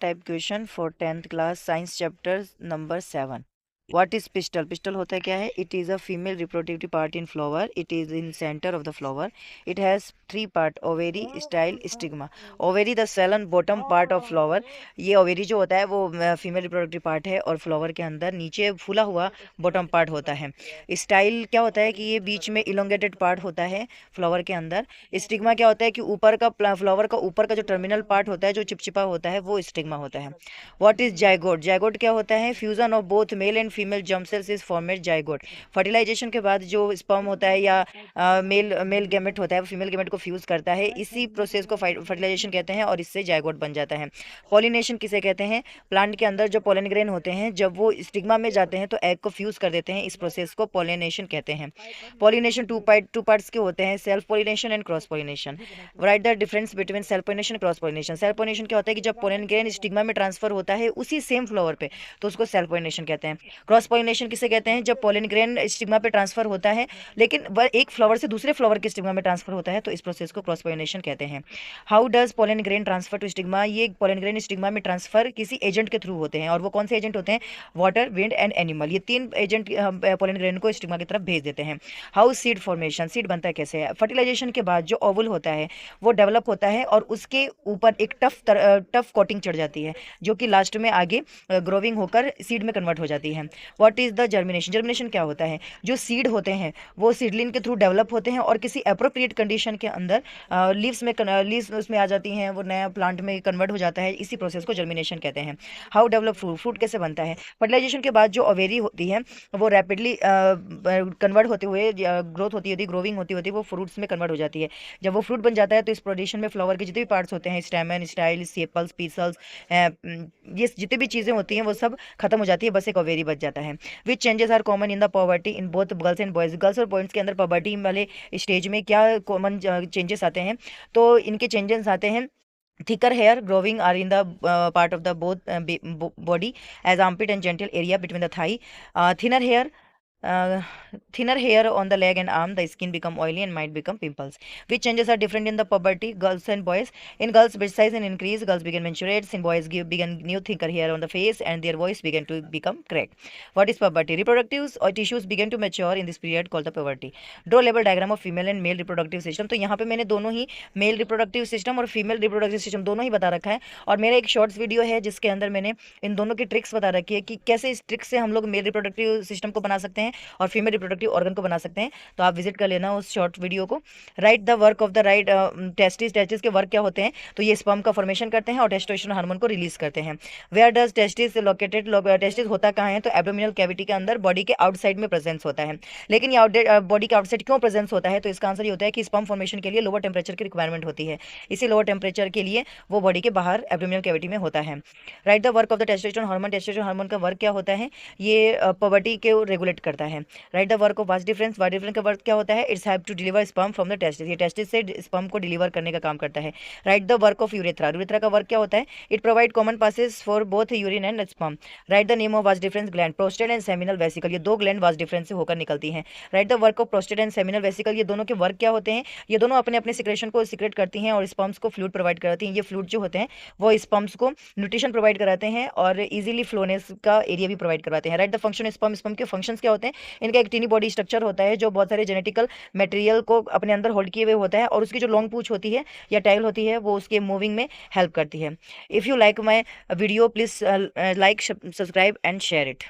type question for 10th class science chapter number 7. What is pistil? Pistil होता है क्या है? It is a female reproductive part in flower. It is in center of the flower. It has 3 part: ovary, style, stigma. Ovary the cell and bottom part of flower. ये ovary जो होता है वो female reproductive part है और flower के अंदर नीचे फूला हुआ बॉटम पार्ट होता है। स्टाइल क्या होता है कि ये बीच में इलोंगेटेड पार्ट होता है फ्लावर के अंदर। स्टिग्मा क्या होता है कि ऊपर का फ्लावर का ऊपर का जो टर्मिनल पार्ट होता है जो चिपचिपा होता है वो स्टिग्मा होता है। What is zygote? जाइगोट क्या होता है? Fusion of both male and female germ cells is formed zygote. Fertilisation के बाद जो स्पर्म होता है या मेल गैमेट होता है वो फीमेल गैमेट को फ्यूज करता है, इसी प्रोसेस को फर्टिलाइजेशन कहते हैं और इससे जाइगोट बन जाता है। पॉलिनेशन किसे कहते हैं? प्लांट के अंदर जो पोलन ग्रेन होते हैं जब वो स्टिग्मा में जाते हैं तो एग को फ्यूज कर देते हैं, इस प्रोसेस को पॉलिनेशन कहते हैं। पॉलिनेशन टू पार्ट्स के होते हैं, self pollination and cross pollination. Right the difference between self pollination cross pollination. Self pollination क्या होता है कि जब पोलन ग्रेन स्टिग्मा में ट्रांसफर होता है उसी सेम फ्लावर पे, तो उसको सेल्फ पॉलिनेशन कहते हैं। क्रॉस पॉलिनेशन किसे कहते हैं? जब पोलन ग्रेन स्टिग्मा पे ट्रांसफर होता है लेकिन वह एक फ्लावर से दूसरे फ्लावर के स्टिग्मा में ट्रांसफर होता है, तो इस प्रोसेस को क्रॉस पॉलिनेशन कहते हैं। How does pollen grain transfer to stigma? ये पोलन ग्रेन स्टिग्मा में ट्रांसफर किसी एजेंट के थ्रू होते हैं, और वो कौन से एजेंट होते हैं? Water, wind and animal. ये 3 एजेंट पोलन ग्रेन को स्टिग्मा की तरफ भेज देते हैं। How seed formation? सीड बनता है कैसे? फर्टिलाइजेशन के बाद जो ओवल होता है वो डेवलप होता है और उसके ऊपर एक टफ कोटिंग चढ़ जाती है जो कि लास्ट में आगे ग्रोविंग होकर सीड में कन्वर्ट हो जाती है। What is the germination? Germination क्या होता है? जो सीड होते हैं वो सीडलिंग के थ्रू डेवलप होते हैं और किसी अप्रोप्रिएट कंडीशन के अंदर लीव्स उसमें आ जाती हैं, वो नया प्लांट में कन्वर्ट हो जाता है, इसी प्रोसेस को जर्मिनेशन कहते हैं। How develop fruit? फ्रूट कैसे बनता है? फर्टिलाइजेशन के बाद जो ओवेरी होती है वो रैपिडली कन्वर्ट होते हुए ग्रोथ होती होती ग्रोविंग होती होती वो फ्रूट्स में कन्वर्ट हो जाती है। जब वो फ्रूट बन जाता है तो इस प्रोडेशन में फ्लावर के जितने भी पार्ट्स होते हैं, स्टेमन, स्टाइल, सेपल्स, पीसल्स, ये जितनी भी चीज़ें होती हैं वो सब खत्म हो जाती है, बस एक ओवेरी बच जाता है। Which changes are common in the puberty in both girls and boys? Girls और बॉयज़ के अंदर पॉवर्टी वाले स्टेज में क्या कॉमन चेंजेस आते हैं? तो इनके चेंजेस आते हैं thicker hair growing are in the part of the both body as armpit and genital area between the thigh. Thinner hair, uh, thinner hair on the leg and arm, the skin become oily and might become pimples. Which changes are different in the puberty, girls and boys? In girls breast size and increase, girls begin menstruates, in boys begin new thicker hair on the face and their voice begin to become cracked. What is puberty? Reproductive or tissues begin to mature in this period called the puberty. Draw label diagram of female and male reproductive system. तो यहाँ पे मैंने दोनों ही male reproductive system और female reproductive system दोनों ही बता रखा है, और मेरा एक शॉर्ट्स वीडियो है जिसके अंदर मैंने इन दोनों की ट्रिक्स बता रखी है कि कैसे इस ट्रिक से हम लोग मेल रिप्रोडक्टिव सिस्टम को बना सकते हैं और फीमेल रिप्रोडक्टिव ऑर्गन को बना सकते हैं, तो आप विजिट कर लेना उस शॉर्ट वीडियो को। Right the work of the right testis. Testis के वर्क क्या होते हैं? तो ये स्पर्म का फॉर्मेशन करते हैं और टेस्टोस्टेरोन हार्मोन को रिलीज करते हैं। Where does testis located? Testis होता कहाँ है? तो एब्डोमिनल कैविटी के अंदर, बॉडी के आउटसाइड में प्रेजेंस होता है। लेकिन ये बॉडी के आउटसाइड क्यों प्रेजेंस होता है? तो इसका आंसर ये होता है कि स्पर्म फॉर्मेशन के लिए लोअर टेम्परेचर की रिक्वायरमेंट होती है, इसी लोअर टेम्परेचर के लिए वो बॉडी के बाहर एब्डोमिनल कैविटी में होता है। Write the work of the testosterone hormone. Testosterone hormone का वर्क क्या होता है? ये पुबर्टी को रेगुलेट करता है। Write the work of vas deferens. Vas deferens का वर्क क्या होता है? It's have to deliver sperm from the testis. ये टेस्टिस से स्पर्म को डिलीवर करने का काम करता है। Write the work of urethra. Urethra का वर्क क्या होता है? It provide common passes for both urine and sperm. Right the name of vas difference gland. Prostate and seminal vesicle, ये 2 ग्लैंड वास डिफरेंस से होकर निकलती हैं। Right the work of prostate and seminal vesicle. ये दोनों के work क्या होते हैं? ये दोनों अपने अपने सिक्रेशन को सीक्रेट करती हैं और स्पर्म्स को फ्लूइड प्रोवाइड कराती हैं। ये फ्लूइड जो होते हैं वो स्पर्म्स को न्यूट्रिशन प्रोवाइड कराते हैं और इजीली फ्लोनेस का एरिया भी प्रोवाइड करवाते हैं। Right the function sperm. Sperm के फंक्शंस क्या होते हैं? इनका एक टीनी बॉडी स्ट्रक्चर होता है जो बहुत सारे जेनेटिकल मटेरियल को अपने अंदर होल्ड किए हुए होता है, और उसकी जो लॉन्ग पूछ होती है या टैल होती है वो उसके मूविंग में हेल्प करती है। If you like my video please like, subscribe and share it.